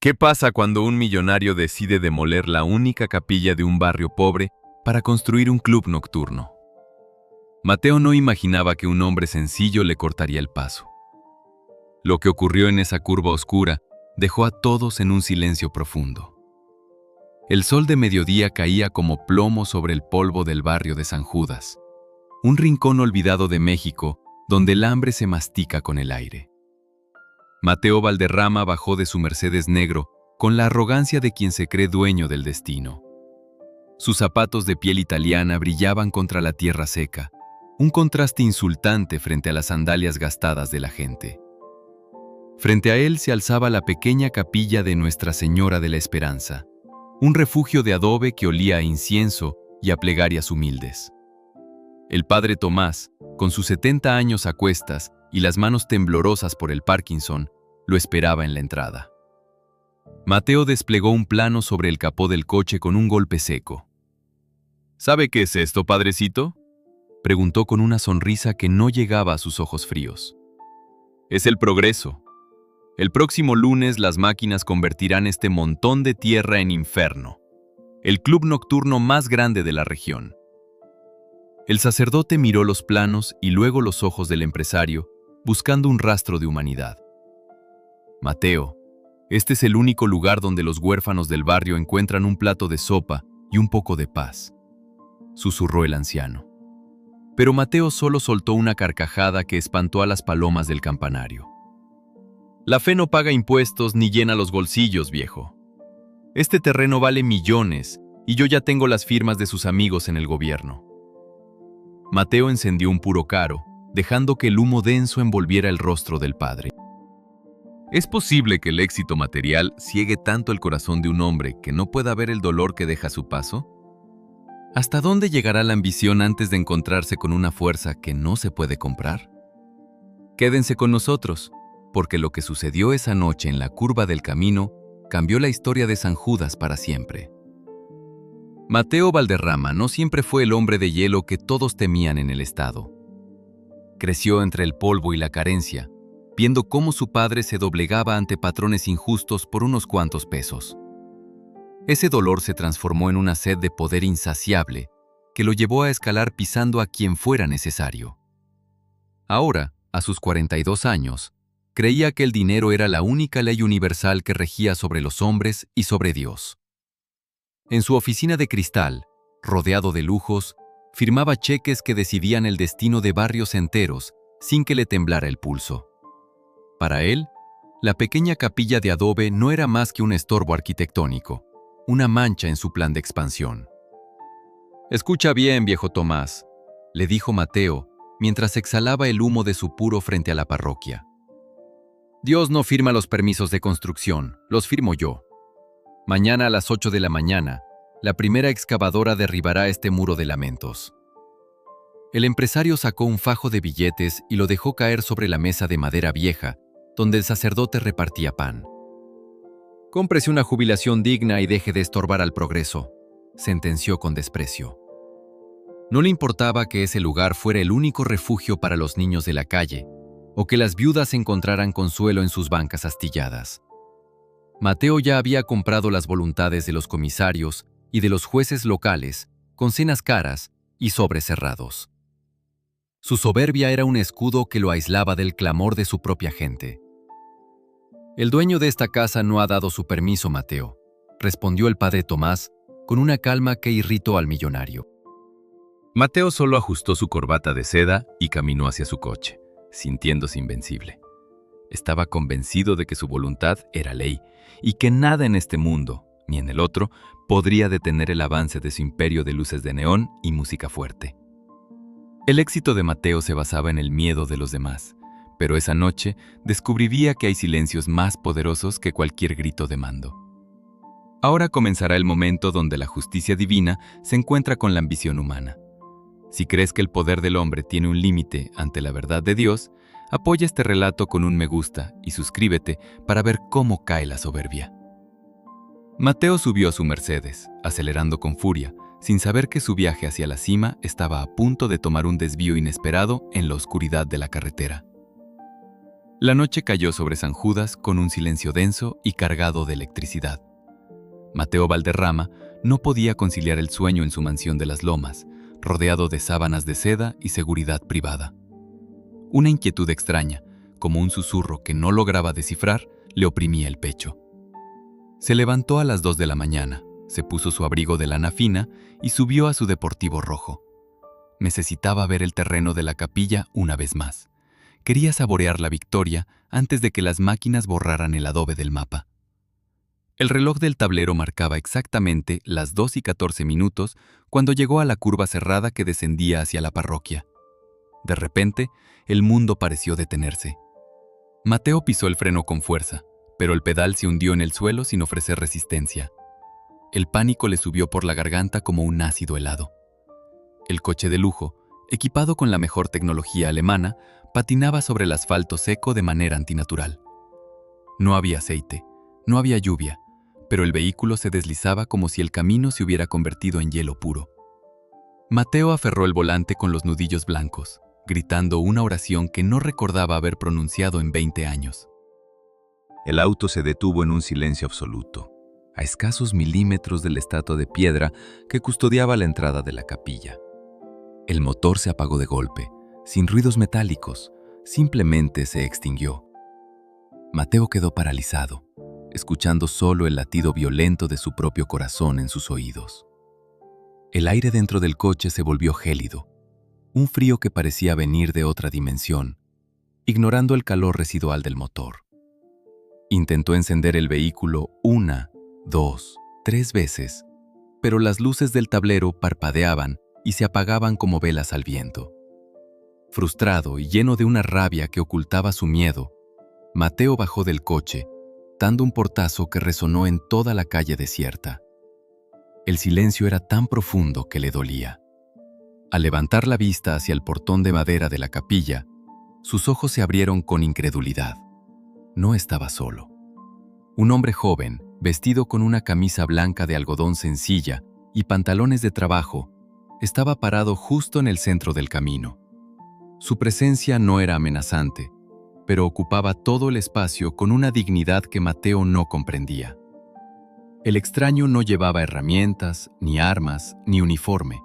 ¿Qué pasa cuando un millonario decide demoler la única capilla de un barrio pobre para construir un club nocturno? Mateo no imaginaba que un hombre sencillo le cortaría el paso. Lo que ocurrió en esa curva oscura dejó a todos en un silencio profundo. El sol de mediodía caía como plomo sobre el polvo del barrio de San Judas, un rincón olvidado de México donde el hambre se mastica con el aire. Mateo Valderrama bajó de su Mercedes negro con la arrogancia de quien se cree dueño del destino. Sus zapatos de piel italiana brillaban contra la tierra seca, un contraste insultante frente a las sandalias gastadas de la gente. Frente a él se alzaba la pequeña capilla de Nuestra Señora de la Esperanza, un refugio de adobe que olía a incienso y a plegarias humildes. El padre Tomás, con sus 70 años a cuestas y las manos temblorosas por el Parkinson, lo esperaba en la entrada. Mateo desplegó un plano sobre el capó del coche con un golpe seco. ¿Sabe qué es esto, padrecito?, preguntó con una sonrisa que no llegaba a sus ojos fríos. Es el progreso. El próximo lunes las máquinas convertirán este montón de tierra en infierno, el club nocturno más grande de la región. El sacerdote miró los planos y luego los ojos del empresario, buscando un rastro de humanidad. Mateo, este es el único lugar donde los huérfanos del barrio encuentran un plato de sopa y un poco de paz, susurró el anciano. Pero Mateo solo soltó una carcajada que espantó a las palomas del campanario. La fe no paga impuestos ni llena los bolsillos, viejo. Este terreno vale millones y yo ya tengo las firmas de sus amigos en el gobierno. Mateo encendió un puro caro, dejando que el humo denso envolviera el rostro del padre. ¿Es posible que el éxito material ciegue tanto el corazón de un hombre que no pueda ver el dolor que deja a su paso? ¿Hasta dónde llegará la ambición antes de encontrarse con una fuerza que no se puede comprar? Quédense con nosotros, porque lo que sucedió esa noche en la curva del camino cambió la historia de San Judas para siempre. Mateo Valderrama no siempre fue el hombre de hielo que todos temían en el estado. Creció entre el polvo y la carencia, viendo cómo su padre se doblegaba ante patrones injustos por unos cuantos pesos. Ese dolor se transformó en una sed de poder insaciable que lo llevó a escalar pisando a quien fuera necesario. Ahora, a sus 42 años, creía que el dinero era la única ley universal que regía sobre los hombres y sobre Dios. En su oficina de cristal, rodeado de lujos, firmaba cheques que decidían el destino de barrios enteros sin que le temblara el pulso. Para él, la pequeña capilla de adobe no era más que un estorbo arquitectónico, una mancha en su plan de expansión. «Escucha bien, viejo Tomás», le dijo Mateo, mientras exhalaba el humo de su puro frente a la parroquia. «Dios no firma los permisos de construcción, los firmo yo. Mañana a las 8 de la mañana, la primera excavadora derribará este muro de lamentos». El empresario sacó un fajo de billetes y lo dejó caer sobre la mesa de madera vieja, donde el sacerdote repartía pan. «Cómprese una jubilación digna y deje de estorbar al progreso», sentenció con desprecio. No le importaba que ese lugar fuera el único refugio para los niños de la calle, o que las viudas encontraran consuelo en sus bancas astilladas. Mateo ya había comprado las voluntades de los comisarios y de los jueces locales, con cenas caras y sobres cerrados. Su soberbia era un escudo que lo aislaba del clamor de su propia gente. «El dueño de esta casa no ha dado su permiso, Mateo», respondió el padre Tomás, con una calma que irritó al millonario. Mateo solo ajustó su corbata de seda y caminó hacia su coche, sintiéndose invencible. Estaba convencido de que su voluntad era ley y que nada en este mundo, ni en el otro, podría detener el avance de su imperio de luces de neón y música fuerte. El éxito de Mateo se basaba en el miedo de los demás, pero esa noche descubriría que hay silencios más poderosos que cualquier grito de mando. Ahora comenzará el momento donde la justicia divina se encuentra con la ambición humana. Si crees que el poder del hombre tiene un límite ante la verdad de Dios, apoya este relato con un me gusta y suscríbete para ver cómo cae la soberbia. Mateo subió a su Mercedes, acelerando con furia, sin saber que su viaje hacia la cima estaba a punto de tomar un desvío inesperado en la oscuridad de la carretera. La noche cayó sobre San Judas con un silencio denso y cargado de electricidad. Mateo Valderrama no podía conciliar el sueño en su mansión de las Lomas, rodeado de sábanas de seda y seguridad privada. Una inquietud extraña, como un susurro que no lograba descifrar, le oprimía el pecho. Se levantó a las 2 de la mañana, se puso su abrigo de lana fina y subió a su deportivo rojo. Necesitaba ver el terreno de la capilla una vez más. Quería saborear la victoria antes de que las máquinas borraran el adobe del mapa. El reloj del tablero marcaba exactamente las 2:14 cuando llegó a la curva cerrada que descendía hacia la parroquia. De repente, el mundo pareció detenerse. Mateo pisó el freno con fuerza, pero el pedal se hundió en el suelo sin ofrecer resistencia. El pánico le subió por la garganta como un ácido helado. El coche de lujo, equipado con la mejor tecnología alemana, patinaba sobre el asfalto seco de manera antinatural. No había aceite, no había lluvia, pero el vehículo se deslizaba como si el camino se hubiera convertido en hielo puro. Mateo aferró el volante con los nudillos blancos, gritando una oración que no recordaba haber pronunciado en 20 años. El auto se detuvo en un silencio absoluto, a escasos milímetros de la estatua de piedra que custodiaba la entrada de la capilla. El motor se apagó de golpe, sin ruidos metálicos, simplemente se extinguió. Mateo quedó paralizado, escuchando solo el latido violento de su propio corazón en sus oídos. El aire dentro del coche se volvió gélido, un frío que parecía venir de otra dimensión, ignorando el calor residual del motor. Intentó encender el vehículo 1, 2, 3 veces, pero las luces del tablero parpadeaban y se apagaban como velas al viento. Frustrado y lleno de una rabia que ocultaba su miedo, Mateo bajó del coche, dando un portazo que resonó en toda la calle desierta. El silencio era tan profundo que le dolía. Al levantar la vista hacia el portón de madera de la capilla, sus ojos se abrieron con incredulidad. No estaba solo. Un hombre joven, vestido con una camisa blanca de algodón sencilla y pantalones de trabajo, estaba parado justo en el centro del camino. Su presencia no era amenazante, pero ocupaba todo el espacio con una dignidad que Mateo no comprendía. El extraño no llevaba herramientas, ni armas, ni uniforme.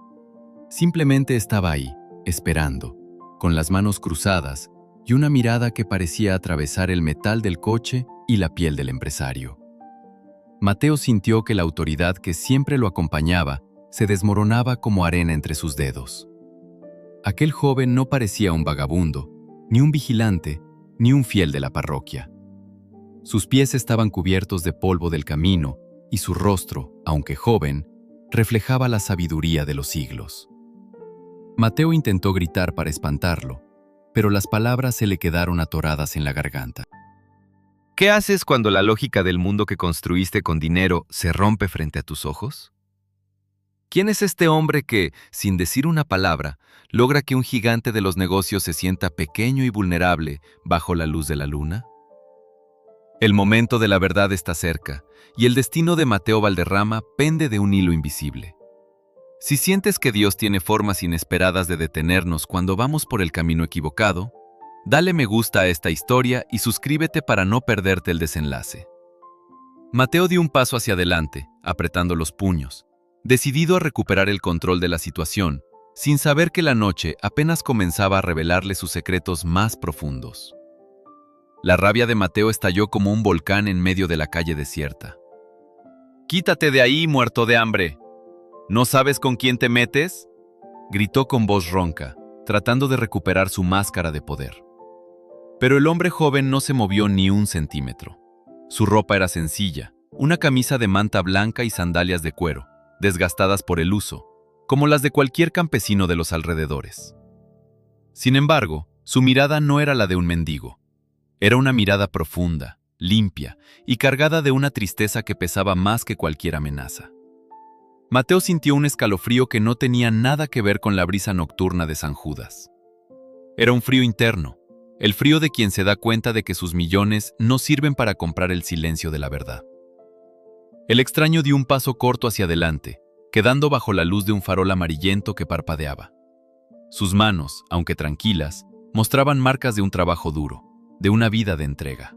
Simplemente estaba ahí, esperando, con las manos cruzadas y una mirada que parecía atravesar el metal del coche y la piel del empresario. Mateo sintió que la autoridad que siempre lo acompañaba se desmoronaba como arena entre sus dedos. Aquel joven no parecía un vagabundo, ni un vigilante, ni un fiel de la parroquia. Sus pies estaban cubiertos de polvo del camino y su rostro, aunque joven, reflejaba la sabiduría de los siglos. Mateo intentó gritar para espantarlo, pero las palabras se le quedaron atoradas en la garganta. ¿Qué haces cuando la lógica del mundo que construiste con dinero se rompe frente a tus ojos? ¿Quién es este hombre que, sin decir una palabra, logra que un gigante de los negocios se sienta pequeño y vulnerable bajo la luz de la luna? El momento de la verdad está cerca, y el destino de Mateo Valderrama pende de un hilo invisible. Si sientes que Dios tiene formas inesperadas de detenernos cuando vamos por el camino equivocado, dale me gusta a esta historia y suscríbete para no perderte el desenlace. Mateo dio un paso hacia adelante, apretando los puños, decidido a recuperar el control de la situación, sin saber que la noche apenas comenzaba a revelarle sus secretos más profundos. La rabia de Mateo estalló como un volcán en medio de la calle desierta. «¡Quítate de ahí, muerto de hambre! ¿No sabes con quién te metes?», gritó con voz ronca, tratando de recuperar su máscara de poder. Pero el hombre joven no se movió ni un centímetro. Su ropa era sencilla, una camisa de manta blanca y sandalias de cuero, desgastadas por el uso, como las de cualquier campesino de los alrededores. Sin embargo, su mirada no era la de un mendigo. Era una mirada profunda, limpia y cargada de una tristeza que pesaba más que cualquier amenaza. Mateo sintió un escalofrío que no tenía nada que ver con la brisa nocturna de San Judas. Era un frío interno, el frío de quien se da cuenta de que sus millones no sirven para comprar el silencio de la verdad. El extraño dio un paso corto hacia adelante, quedando bajo la luz de un farol amarillento que parpadeaba. Sus manos, aunque tranquilas, mostraban marcas de un trabajo duro, de una vida de entrega.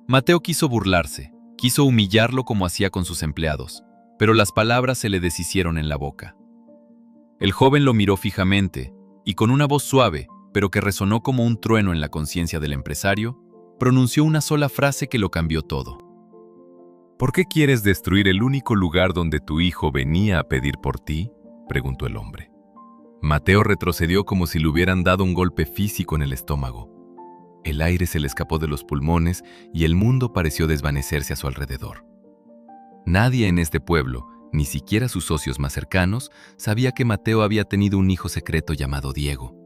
Mateo quiso burlarse, quiso humillarlo como hacía con sus empleados, pero las palabras se le deshicieron en la boca. El joven lo miró fijamente y con una voz suave, pero que resonó como un trueno en la conciencia del empresario, pronunció una sola frase que lo cambió todo. ¿Por qué quieres destruir el único lugar donde tu hijo venía a pedir por ti?, preguntó el hombre. Mateo retrocedió como si le hubieran dado un golpe físico en el estómago. El aire se le escapó de los pulmones y el mundo pareció desvanecerse a su alrededor. Nadie en este pueblo, ni siquiera sus socios más cercanos, sabía que Mateo había tenido un hijo secreto llamado Diego.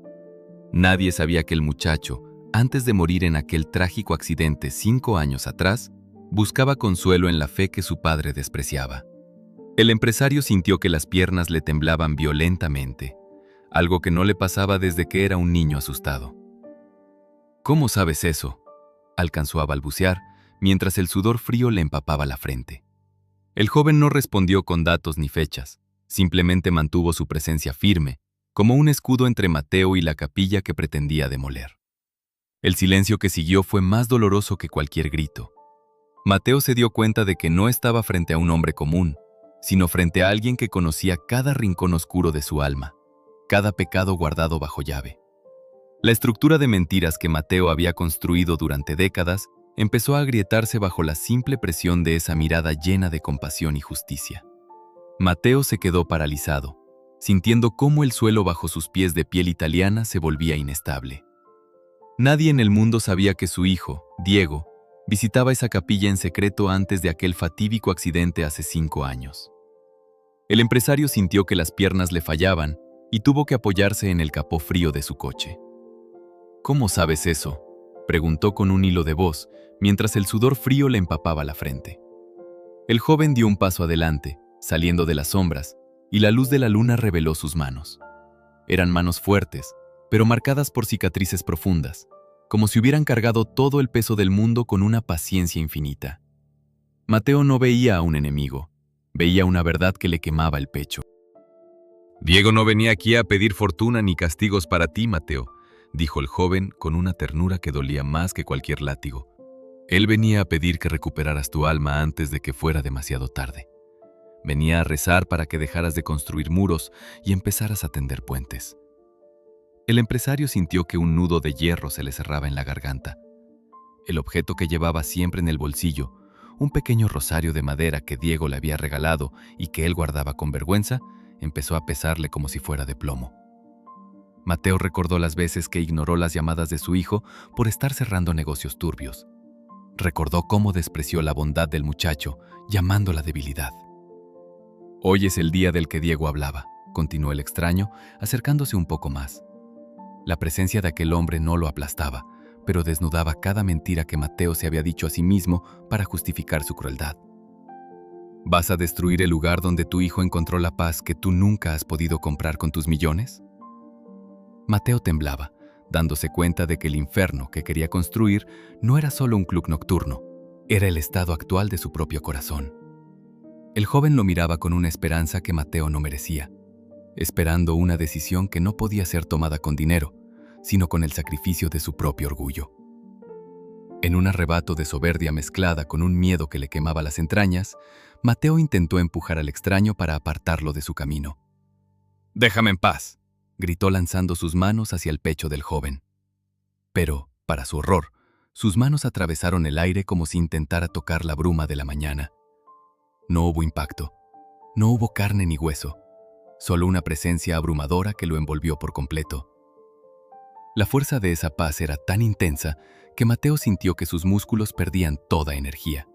Nadie sabía que el muchacho, antes de morir en aquel trágico accidente 5 años atrás, buscaba consuelo en la fe que su padre despreciaba. El empresario sintió que las piernas le temblaban violentamente, algo que no le pasaba desde que era un niño asustado. «¿Cómo sabes eso?», alcanzó a balbucear, mientras el sudor frío le empapaba la frente. El joven no respondió con datos ni fechas, simplemente mantuvo su presencia firme, como un escudo entre Mateo y la capilla que pretendía demoler. El silencio que siguió fue más doloroso que cualquier grito. Mateo se dio cuenta de que no estaba frente a un hombre común, sino frente a alguien que conocía cada rincón oscuro de su alma, cada pecado guardado bajo llave. La estructura de mentiras que Mateo había construido durante décadas empezó a agrietarse bajo la simple presión de esa mirada llena de compasión y justicia. Mateo se quedó paralizado, sintiendo cómo el suelo bajo sus pies de piel italiana se volvía inestable. Nadie en el mundo sabía que su hijo, Diego, visitaba esa capilla en secreto antes de aquel fatídico accidente hace 5 años. El empresario sintió que las piernas le fallaban y tuvo que apoyarse en el capó frío de su coche. «¿Cómo sabes eso?», preguntó con un hilo de voz, mientras el sudor frío le empapaba la frente. El joven dio un paso adelante, saliendo de las sombras, y la luz de la luna reveló sus manos. Eran manos fuertes, pero marcadas por cicatrices profundas, como si hubieran cargado todo el peso del mundo con una paciencia infinita. Mateo no veía a un enemigo, veía una verdad que le quemaba el pecho. «Diego no venía aquí a pedir fortuna ni castigos para ti, Mateo», dijo el joven con una ternura que dolía más que cualquier látigo. «Él venía a pedir que recuperaras tu alma antes de que fuera demasiado tarde. Venía a rezar para que dejaras de construir muros y empezaras a tender puentes». El empresario sintió que un nudo de hierro se le cerraba en la garganta. El objeto que llevaba siempre en el bolsillo, un pequeño rosario de madera que Diego le había regalado y que él guardaba con vergüenza, empezó a pesarle como si fuera de plomo. Mateo recordó las veces que ignoró las llamadas de su hijo por estar cerrando negocios turbios. Recordó cómo despreció la bondad del muchacho, llamándola debilidad. «Hoy es el día del que Diego hablaba», continuó el extraño, acercándose un poco más. La presencia de aquel hombre no lo aplastaba, pero desnudaba cada mentira que Mateo se había dicho a sí mismo para justificar su crueldad. «¿Vas a destruir el lugar donde tu hijo encontró la paz que tú nunca has podido comprar con tus millones?». Mateo temblaba, dándose cuenta de que el infierno que quería construir no era solo un club nocturno, era el estado actual de su propio corazón. El joven lo miraba con una esperanza que Mateo no merecía, esperando una decisión que no podía ser tomada con dinero, sino con el sacrificio de su propio orgullo. En un arrebato de soberbia mezclada con un miedo que le quemaba las entrañas, Mateo intentó empujar al extraño para apartarlo de su camino. «Déjame en paz», gritó lanzando sus manos hacia el pecho del joven. Pero, para su horror, sus manos atravesaron el aire como si intentara tocar la bruma de la mañana. No hubo impacto, no hubo carne ni hueso, solo una presencia abrumadora que lo envolvió por completo. La fuerza de esa paz era tan intensa que Mateo sintió que sus músculos perdían toda energía.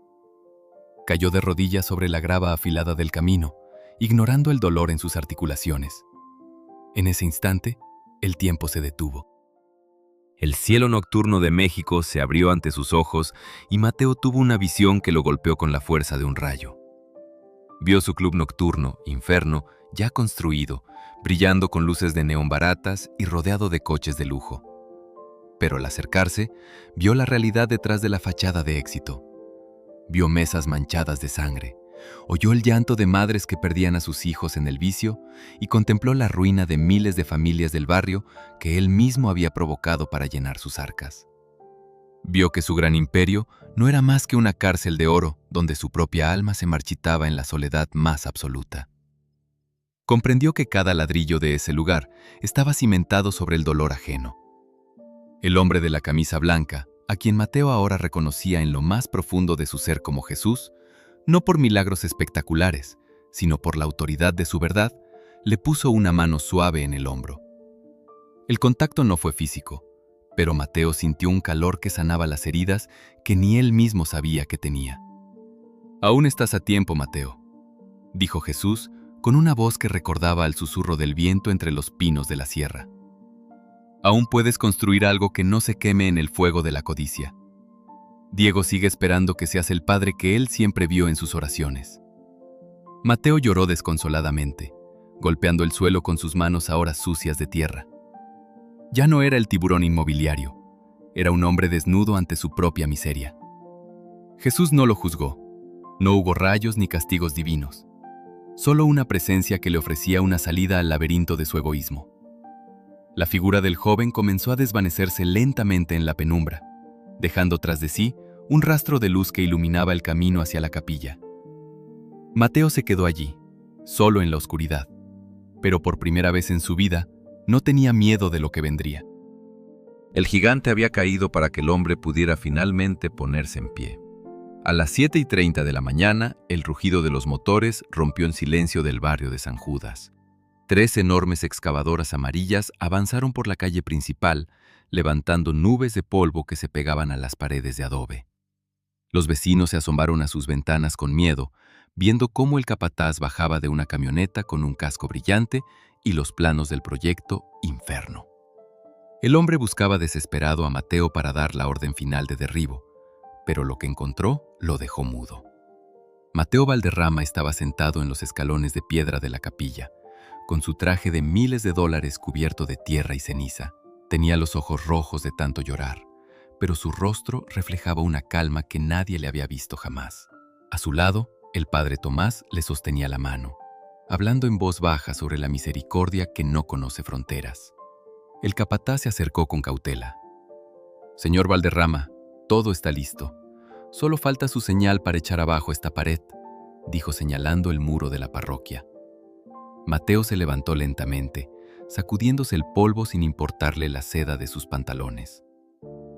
Cayó de rodillas sobre la grava afilada del camino, ignorando el dolor en sus articulaciones. En ese instante, el tiempo se detuvo. El cielo nocturno de México se abrió ante sus ojos y Mateo tuvo una visión que lo golpeó con la fuerza de un rayo. Vio su club nocturno, Inferno, ya construido, brillando con luces de neón baratas y rodeado de coches de lujo. Pero al acercarse, vio la realidad detrás de la fachada de éxito. Vio mesas manchadas de sangre, oyó el llanto de madres que perdían a sus hijos en el vicio y contempló la ruina de miles de familias del barrio que él mismo había provocado para llenar sus arcas. Vio que su gran imperio no era más que una cárcel de oro donde su propia alma se marchitaba en la soledad más absoluta. Comprendió que cada ladrillo de ese lugar estaba cimentado sobre el dolor ajeno. El hombre de la camisa blanca, a quien Mateo ahora reconocía en lo más profundo de su ser como Jesús, no por milagros espectaculares, sino por la autoridad de su verdad, le puso una mano suave en el hombro. El contacto no fue físico, pero Mateo sintió un calor que sanaba las heridas que ni él mismo sabía que tenía. «Aún estás a tiempo, Mateo», dijo Jesús con una voz que recordaba al susurro del viento entre los pinos de la sierra. «Aún puedes construir algo que no se queme en el fuego de la codicia. Diego sigue esperando que seas el padre que él siempre vio en sus oraciones». Mateo lloró desconsoladamente, golpeando el suelo con sus manos ahora sucias de tierra. Ya no era el tiburón inmobiliario, era un hombre desnudo ante su propia miseria. Jesús no lo juzgó, no hubo rayos ni castigos divinos, solo una presencia que le ofrecía una salida al laberinto de su egoísmo. La figura del joven comenzó a desvanecerse lentamente en la penumbra, dejando tras de sí un rastro de luz que iluminaba el camino hacia la capilla. Mateo se quedó allí, solo en la oscuridad, pero por primera vez en su vida no tenía miedo de lo que vendría. El gigante había caído para que el hombre pudiera finalmente ponerse en pie. A las 7:30 de la mañana, el rugido de los motores rompió el silencio del barrio de San Judas. 3 enormes excavadoras amarillas avanzaron por la calle principal, levantando nubes de polvo que se pegaban a las paredes de adobe. Los vecinos se asomaron a sus ventanas con miedo, viendo cómo el capataz bajaba de una camioneta con un casco brillante y los planos del proyecto Inferno. El hombre buscaba desesperado a Mateo para dar la orden final de derribo, pero lo que encontró lo dejó mudo. Mateo Valderrama estaba sentado en los escalones de piedra de la capilla, con su traje de miles de dólares cubierto de tierra y ceniza. Tenía los ojos rojos de tanto llorar, pero su rostro reflejaba una calma que nadie le había visto jamás. A su lado, el padre Tomás le sostenía la mano, hablando en voz baja sobre la misericordia que no conoce fronteras. El capataz se acercó con cautela. «Señor Valderrama, todo está listo. Solo falta su señal para echar abajo esta pared», dijo señalando el muro de la parroquia. Mateo se levantó lentamente, sacudiéndose el polvo sin importarle la seda de sus pantalones.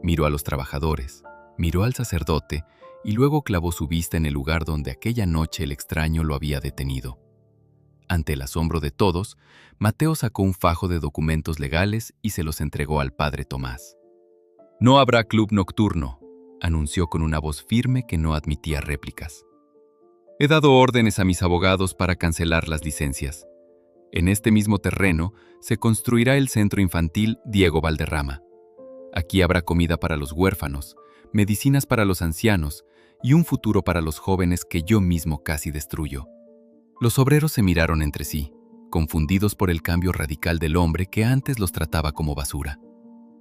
Miró a los trabajadores, miró al sacerdote y luego clavó su vista en el lugar donde aquella noche el extraño lo había detenido. Ante el asombro de todos, Mateo sacó un fajo de documentos legales y se los entregó al padre Tomás. «No habrá club nocturno», anunció con una voz firme que no admitía réplicas. «He dado órdenes a mis abogados para cancelar las licencias. En este mismo terreno se construirá el centro infantil Diego Valderrama. Aquí habrá comida para los huérfanos, medicinas para los ancianos y un futuro para los jóvenes que yo mismo casi destruyo». Los obreros se miraron entre sí, confundidos por el cambio radical del hombre que antes los trataba como basura.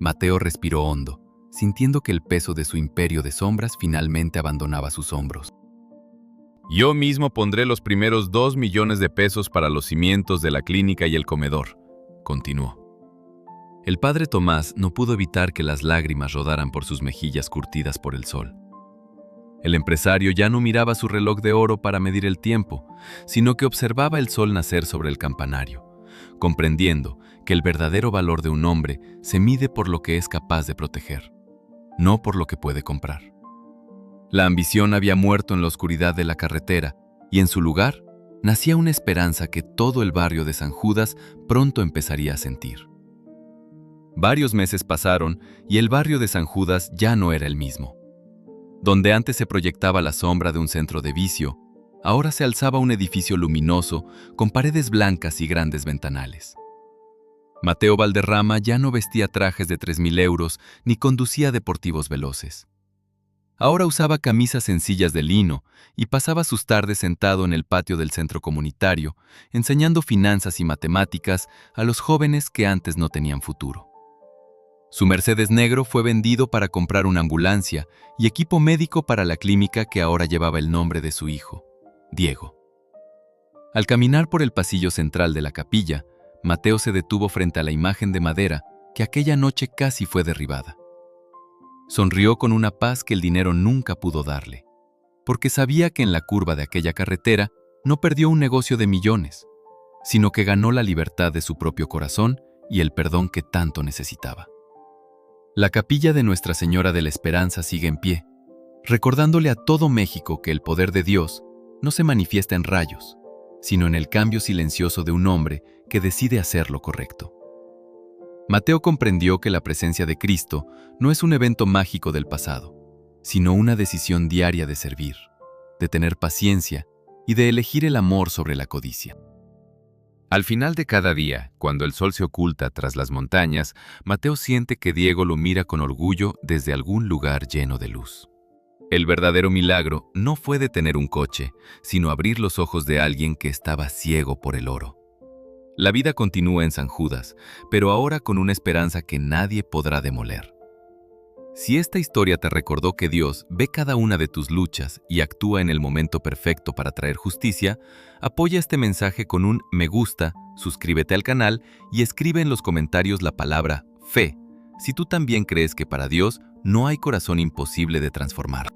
Mateo respiró hondo, sintiendo que el peso de su imperio de sombras finalmente abandonaba sus hombros. «Yo mismo pondré los primeros 2 millones de pesos para los cimientos de la clínica y el comedor», continuó. El padre Tomás no pudo evitar que las lágrimas rodaran por sus mejillas curtidas por el sol. El empresario ya no miraba su reloj de oro para medir el tiempo, sino que observaba el sol nacer sobre el campanario, comprendiendo que el verdadero valor de un hombre se mide por lo que es capaz de proteger, no por lo que puede comprar. La ambición había muerto en la oscuridad de la carretera y en su lugar nacía una esperanza que todo el barrio de San Judas pronto empezaría a sentir. Varios meses pasaron y el barrio de San Judas ya no era el mismo. Donde antes se proyectaba la sombra de un centro de vicio, ahora se alzaba un edificio luminoso con paredes blancas y grandes ventanales. Mateo Valderrama ya no vestía trajes de 3.000 euros ni conducía deportivos veloces. Ahora usaba camisas sencillas de lino y pasaba sus tardes sentado en el patio del centro comunitario, enseñando finanzas y matemáticas a los jóvenes que antes no tenían futuro. Su Mercedes negro fue vendido para comprar una ambulancia y equipo médico para la clínica que ahora llevaba el nombre de su hijo, Diego. Al caminar por el pasillo central de la capilla, Mateo se detuvo frente a la imagen de madera que aquella noche casi fue derribada. Sonrió con una paz que el dinero nunca pudo darle, porque sabía que en la curva de aquella carretera no perdió un negocio de millones, sino que ganó la libertad de su propio corazón y el perdón que tanto necesitaba. La capilla de Nuestra Señora de la Esperanza sigue en pie, recordándole a todo México que el poder de Dios no se manifiesta en rayos, sino en el cambio silencioso de un hombre que decide hacer lo correcto. Mateo comprendió que la presencia de Cristo no es un evento mágico del pasado, sino una decisión diaria de servir, de tener paciencia y de elegir el amor sobre la codicia. Al final de cada día, cuando el sol se oculta tras las montañas, Mateo siente que Diego lo mira con orgullo desde algún lugar lleno de luz. El verdadero milagro no fue detener un coche, sino abrir los ojos de alguien que estaba ciego por el oro. La vida continúa en San Judas, pero ahora con una esperanza que nadie podrá demoler. Si esta historia te recordó que Dios ve cada una de tus luchas y actúa en el momento perfecto para traer justicia, apoya este mensaje con un me gusta, suscríbete al canal y escribe en los comentarios la palabra fe, si tú también crees que para Dios no hay corazón imposible de transformar.